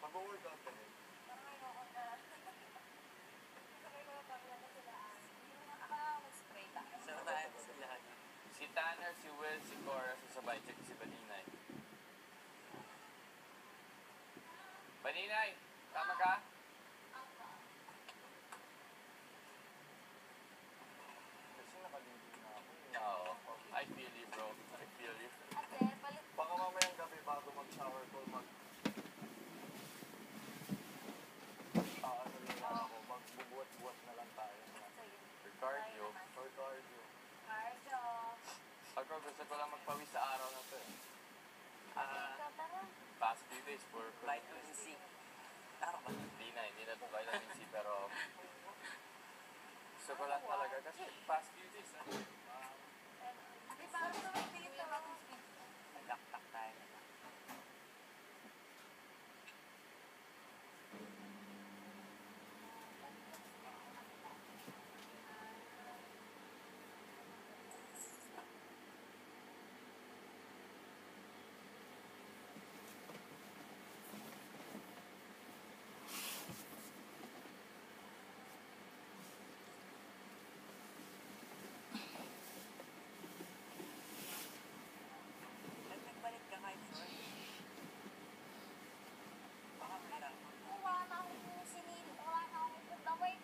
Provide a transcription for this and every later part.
Mag-workout ka rin. Parang ayoko na. Sabay ko na pamilya na sila. Yung mag-spray ka. Saan tayo sa lahat? Si Tanner, si Will, si Cora, sasabay check si Baninay. Baninay, tama ka? Kasi nakalimutan na ako. Oo. I feel you, bro. I feel you. Ate, palit. Baka mamayang gabi bago mag-shower ko, ano lang ako, magbubuhat-buhat na lang tayo. Sige. For cardio. For cardio. Cardio. Ako, gusto ko lang magpawis sa araw na to eh. Ikaw, tara. Past few days for Vitamin C. Tara ba? Hindi na to vitamin C, pero gusto ko lang talaga kasi past few days Di ba, ano naman tingin ka ba? Nagaktak tayo na lang. Nagbalik ka kahit short. Baka meron. Wala na akong sinili. Wala na akong gawin.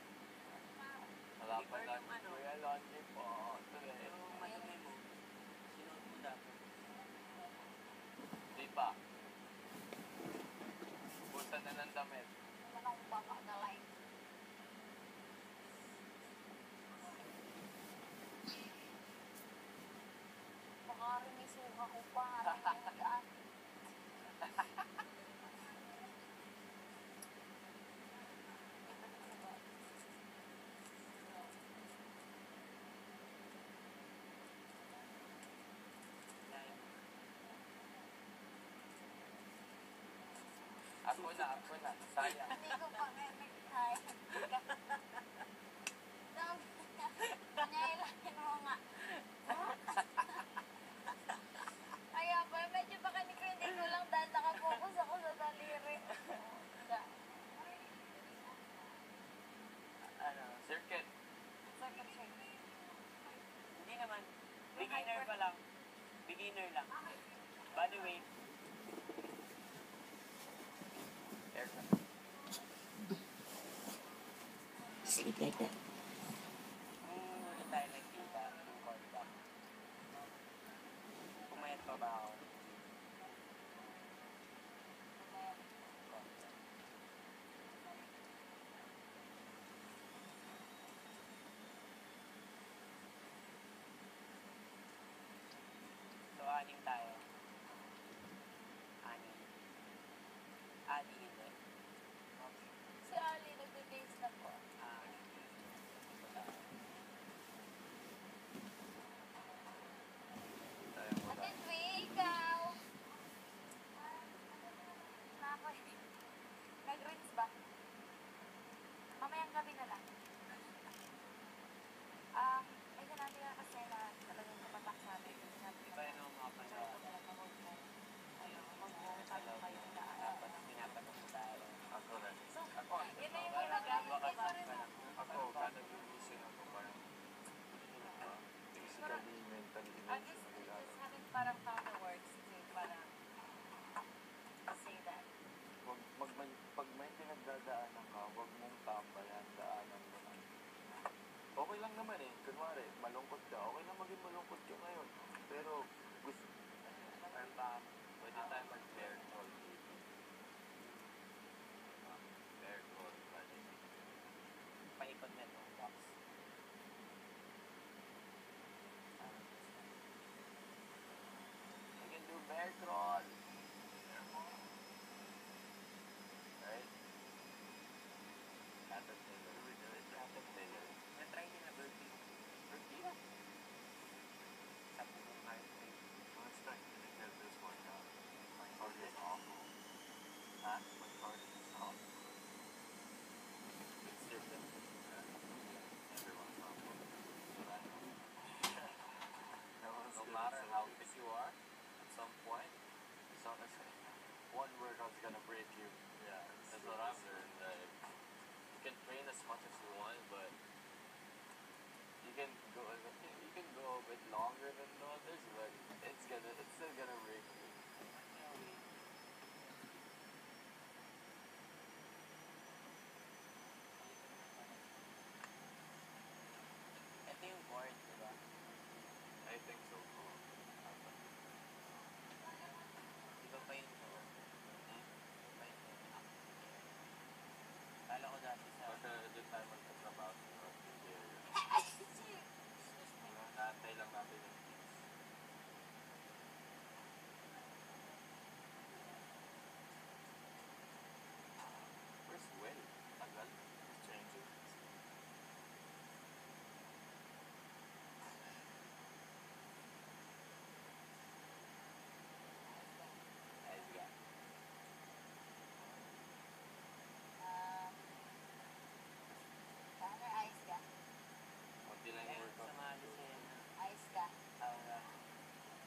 wala pa Or lang. yung ano? Kuya Laundry po. Today. Yung madumi mo, sinuot mo dapat. Di pa. Busan na ng damit. Wala akong baka na life. Baka rin may suka ko pa. Gaan. Ako na. Sayang. Hindi ko pa nga nag-try. Nailahin mo nga. Kaya pa, medyo baka hindi ko lang dahil nakapokus ako sa daliri. Ano? Circuit. Sakit siya. Hindi naman. Beginner pa lang. Beginner lang. Body weight. Haircut. Sleep like that. Hindi tayo nagkita. Yung call back. Pumayat pa ba ako? So, aning tayo. Aning. Adi hindi. Si Ali, nagbe-base na po. Tayo mo Ate lang. Dwi, ikaw. Nako, nag-rinse ba? Mamayang gabi na lang. Ayun natin nga kasi na talagang kapatak sa atin. Iba yun ang mga panawa. Mag-uusap kayo na Dapat pinapatok mo tayo. Ako rin. So, Ako, yun na yung ginagawa ko pa rin. Ako, kada gumising ako parang physically, mentally, Just having parang counterwords to parang say that. Pag may pinagdadaanan ka, huwag mong tambayan, daanan mo na. Okay lang naman eh. Kunwari, malungkot ka. Okay lang maging malungkot ka ngayon. Pero, gusto, Ano ba? Pwede tayo mag-bear call, baby. Bear call, pwede. Paikot na ito. Box. We can do bear crawl. Right? Caterpillar. We do it. Caterpillar. Na-try din na burpee. Turkey na. Sa pulong heart rate. let's try to get this one out. My target is awful. Ha? My target is awful. It's different. Everyone's awful. But I know. No one's No good matter at how something. fit you are, at some point, as long as one workout's gonna break you. Yeah. can train as much as you want, but you can go a bit longer than the others, but it's still gonna break you. Ito yung board, di ba? I think so. Iba pa yun to. Iba pa yun to. Kala ko dati sa... Basta doon tayo magtatrabaho sa Rockville area. Naantay lang natin yung kids. Where's Will? Tagal. He's changing. Ayos ka. Tanner, ayos ka? Konti lang yung Ayun, workout. sumali sa'yo na. Ayos ka? Aura.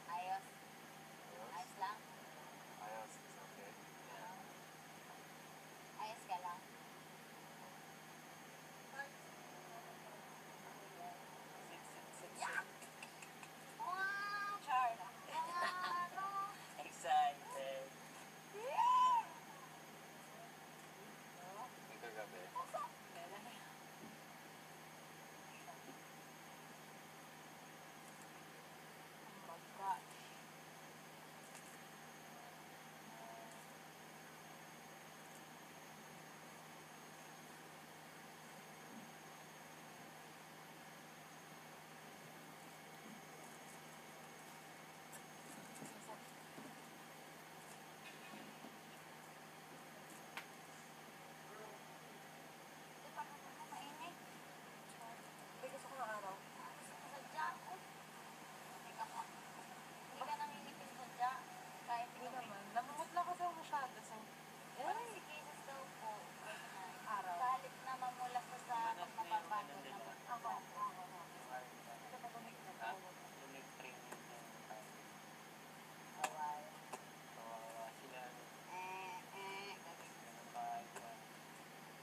Ayos? Ayos. Ayos lang? Ayos. It's okay. Ayos ka lang? Sit. Wow! Char! Ano? Excited. Yung kagabi. Oh my gosh. Di ba naman ako mainit? Hindi gusto ko ng araw. Gusto ko sadya ako. Hindi ka pa. Hindi ka nanginipin sadya. Kahit Hindi ikaw naman. Namumut lang kasi ako masyado. So, Parang si cases daw po. araw. Kahit na mamulak ka sa Manat na yung mapapagod ano nila. naman. Ako. Ano ba tumigil na Ha? po? Yung nag-training na yung time. Awal. Kawawa sila. Ganun. Ganun pa. Iba.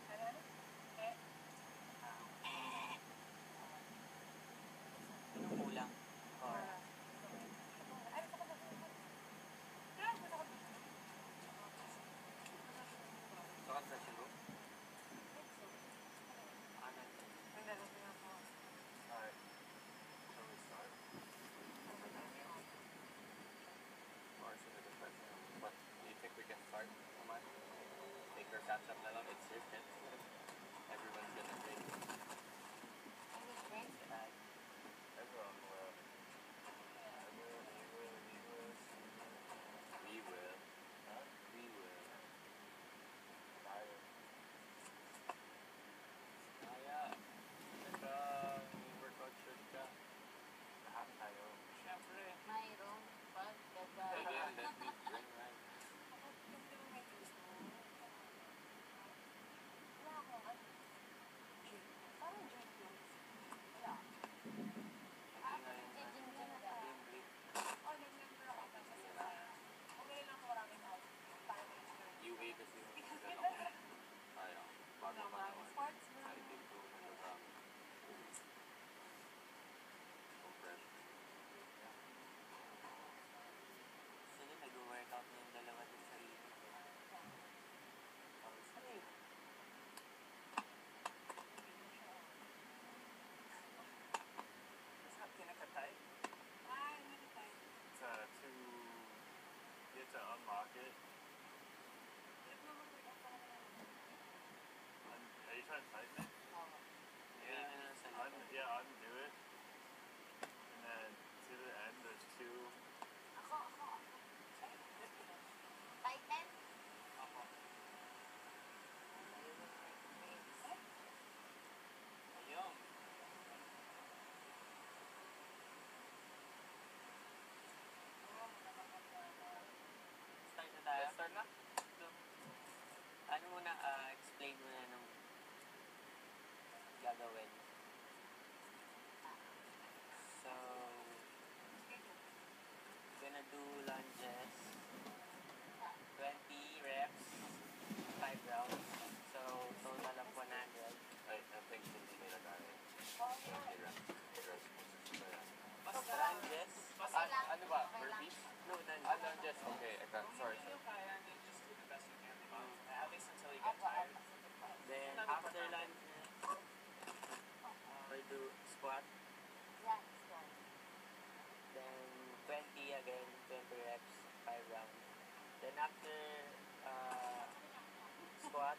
Ano? Anong kulang? Or, Ay, gusto ko na. Gusto ko na. Saan sa Shiloh? ano? Hindi, gusto na ako. Alright. Shall we start? Or should I just start? But do you think we can start? Come on. Take your catch up na lang. It's your chance. Everyone's gonna say. I need drink. Kahit Everyone will. We will. Huh? We will. Tayo. Kaya. Nag-workout shirt ka. Lahat tayo. syempre. Mayroong pagkada. Again, let me bring right. Wala akong ano. Parang drink lang. Wala. Jijin ka na tayo. Oh, nag-member ako. Kasi okay lang kung maraming tao. Para may experience. UA kasi yung isa lang. Tayo. Bago pa naman. Sports mo Sa lang. itin ko nagagamit. Compression. Sila nag-workout na yung dalawa din sa ilog. Ano yun? Is that kinakatay? Ay, ano tayo? To get to unlock it. Nag-workout pa naman ako. Are you trying to tighten it? Gawin mo na sa likod. Yeah, undo it. And then to the end, there's two. Ako. Tighten. Ako. Ayun. Start na tayo? Start na? Ano muna, explain mo na nung gagawin. So, gonna do lunges, 20 reps, 5 rounds. So, total of 100. After lunch, we'll do squat. Yan, squat. Then 20 again, 20 reps, 5 rounds. Then after squat,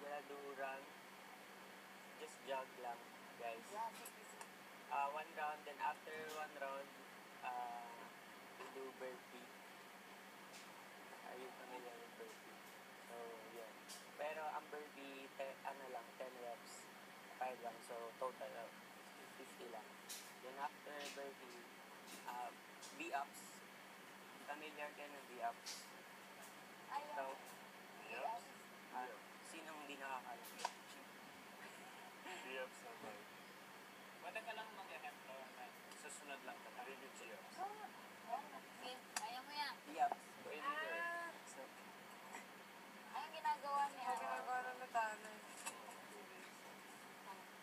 we're gonna do run. Just jog lang, guys. Yan, sige, sige. 1 round, then after 1 round, we do burpee. Are you familiar with burpee? So, yeah. Pero ang burpee, 10 reps, 5 lang. So, total of 50 lang. Then after burpee, V-ups. Familiar kayo ng V-ups? Ayun. So, Yes. sinong hindi nakakalam? G-ups na ba? Pwede ka lang mag-hempto na susunod lang ka. Really G-ups. Sige, ayaw mo yan. V-ups. Pwede din. So, Ayun ginagawa niya. Ginagawa na natalo.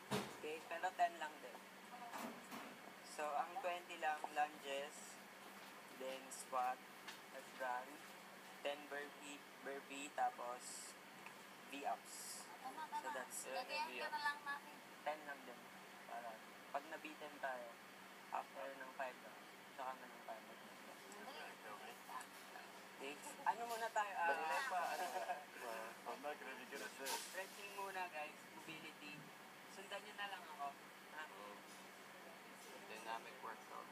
okay, pero 10 lang din. So, ang 20 lang, lunges, then squat, tapos run, 10 burpee, tapos V-ups. Tama, So, tama. that's Lagayan ka na lang natin. 10 lang din. Para, pag nabitin tayo, after ng 5 rounds, tsaka na ng 5 rounds. Dali. Okay? Ano muna tayo? Balilay pa. Ano? I'm not gonna be good at this. Stretching muna, guys. Mobility. Sundan nyo na lang ako. Ha? Dynamic workout.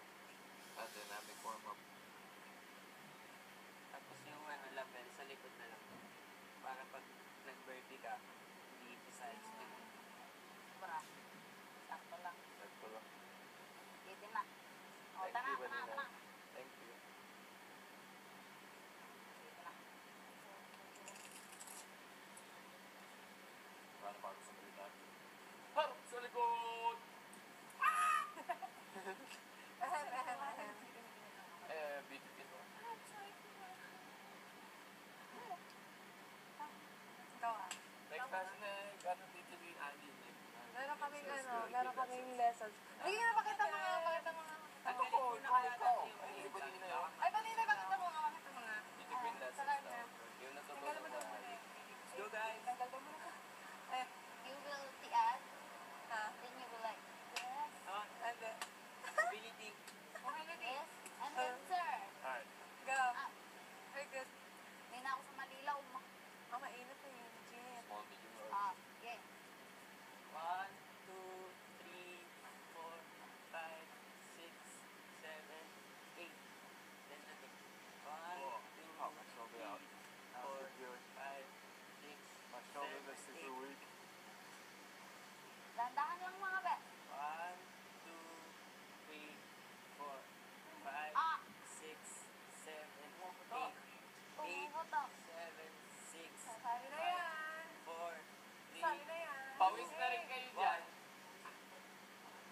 Dynamic warm-up. Tapos yung level, sa likod na lang. Para pag nag-burpee ka, hindi sa spin. Bra. Sakto lang. Ito lang. Pwede na. O, Thank tara, you, tara, Vanilla. tara. Thank you. Pwede na. Paano pa ako sa balita? Harap sa likod! BTP to. Ikaw ah. Next kasi na, gano'n BTP Andy. Meron kaming lessons. Hindi nga, pakita mo nga. Ano ko? Ito. Hindi ba din na yun? Ay, kanina, pakita mo nga. BTP lessons Sarap na. daw. Yung Tanggal natutunan mo na. na muna eh. Go, guys! Tanggal mo muna. Eh, You will tiad, ha? then you will like, yes, Ande. Mobility. yes, and then sir. Alright. Go. Very good. May na ako sa Malilaw. Oh, mainit na yun, Jean. Small, medium, large. Okay. 1, 2, 3, 4, 5, 6, 7, 8. Then natin. 1, 2, Oh, my shoulder out. 4, 5, 6, My shoulder is super weak. Dandahan lang mga be. 1, 2, 3, 4, 5, Ah, 6, 7, 8, tumubo to. 7, 6, Sabi na yan. 4, Sabi 3, na yan. Pawis na rin kayo dyan.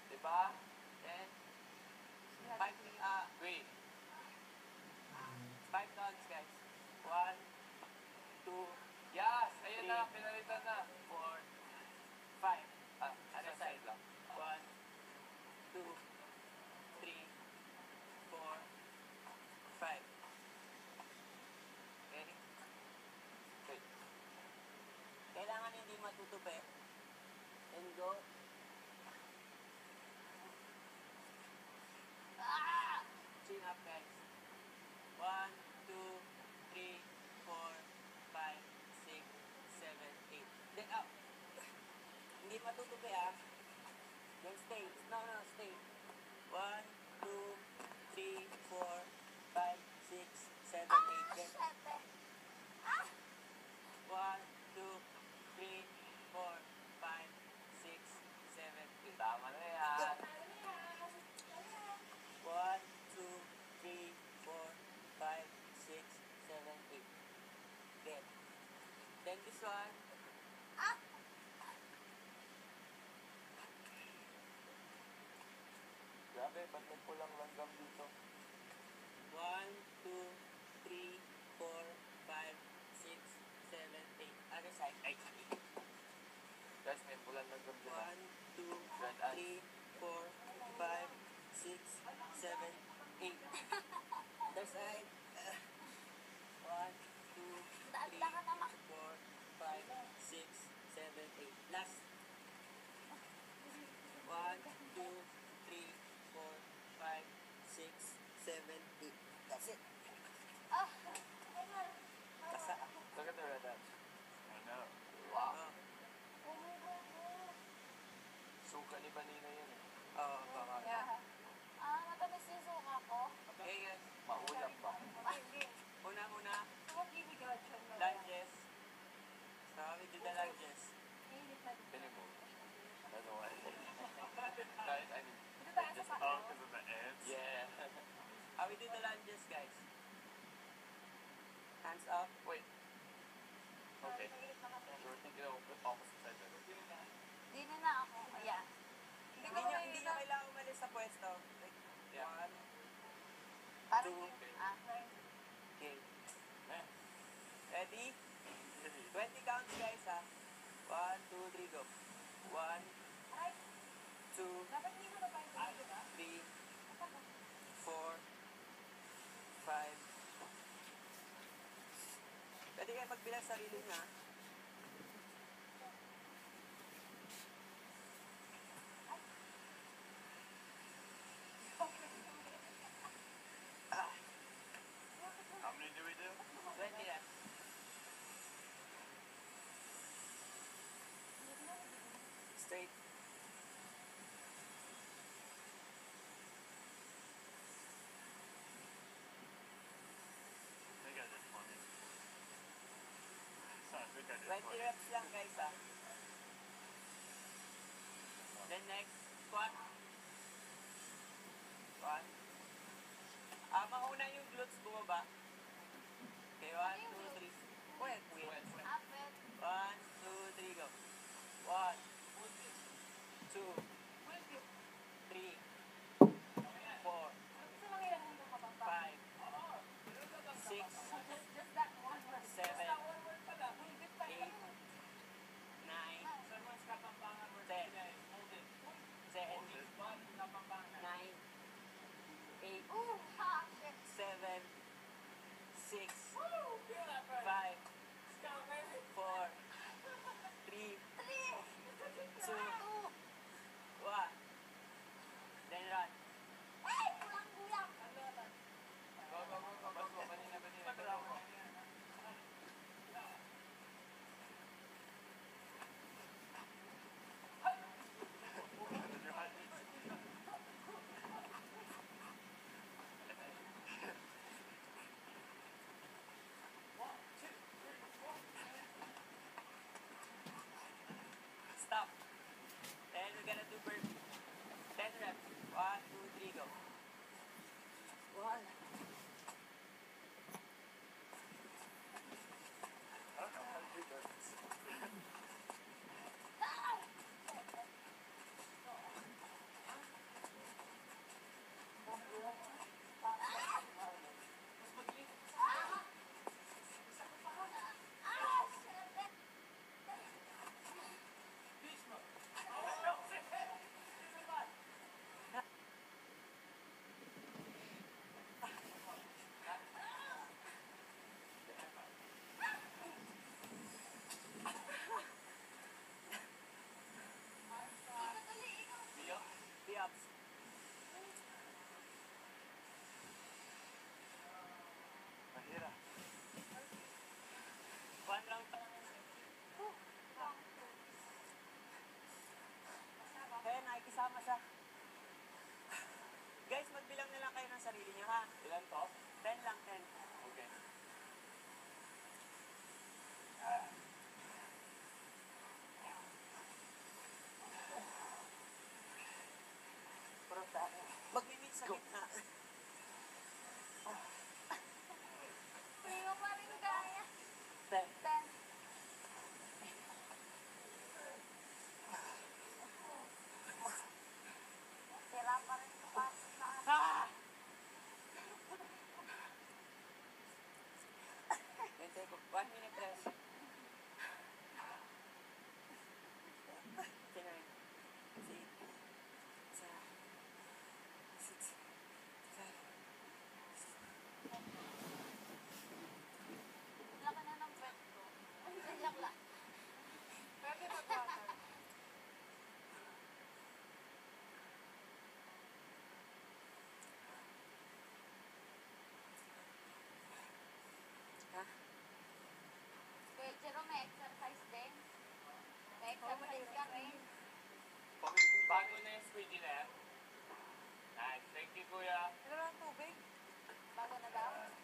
Diba? 10, 5, Wait. 5 counts, guys. 1, 2, Yes! Ayun na, pinalitan na. 4, 5. Other side lang. 1, 2, 3, 4, 5. Okay? Wait. Kailangan hindi matutupi. And go. Ah! Chin up, guys. 1, 2, 3, 4, 5, 6, 7, 8. Then up. Hindi matutupi, ah. Then stay. No, stay. 1, 2, 3, 4, 5, 6, 7, 8. Ah, Then shit eh. 1, 2, 3, 4, 5, 6, 7, 8. Tama na yan. 1, 2, 3, 4, 5, 6, 7, 8. Then, this one. Ah! Grabe, ba't may pulang langgam dito? 1, 2, 3, 4, 5, 6, 7, 8. Other side. Ay, Guys, may pulang langgam dyan. 1, 2, Red 3, eyes. 4, 5, 6, 7, 8. Other side. 1, 2, 3, Daan-daan naman. 4, 5, 6, 7, 8. 6, 7, 8. That's it. Ah! Kasa. Look at the red ants. I know. Oh, Suka ni Banina yan eh. oh, baka. Yeah. Ah, matamis yung suka ko. Okay guys, Maulam ba? Hindi. una-una, Huwag ibigay siya na. lunges. So, we do the lunges. Init na dito. Pili mo. That's why. Guys, I mean, Dito tayo sa just paa. because of the ants? Yeah. We do the lunges, guys. Hands up. Wait. Okay. So we're thinking of the opposite side then. Di na ako. Ayan. Hindi nyo kailangan umalis sa pwesto. Like, Yeah. 1, Parang Two. yun. Ah. okay. Ready? 20 counts, guys, ha? 1, 2, 3, go. 1, 2, Dapat hindi mo na pa ito, di ba? 3, 4, 5. Pwede kayo magbilang sarili na. How many do we do? 20 na. Straight. I think I did 20. So I think I did 20 reps lang, guys, ha? Then next, squat. Squat. Mauna yung glutes bumaba. Okay, 1, 2, 3. Wait. Apet. 1, 2, 3, go. 1, 2, 3, 4, Gusto lang ilan mo ka pa? 5, 6, Just that one word. 7, Just that one word pala. 8, 9, 10, 9, 8, Ooh, ha! Shit. 7, 6, 5, 4, 3, 2, 1. May exercise ka, Rain. Bago na yung squeegee na yan. Nice. Thank you, kuya. Ano lang tubig? Bago na daw.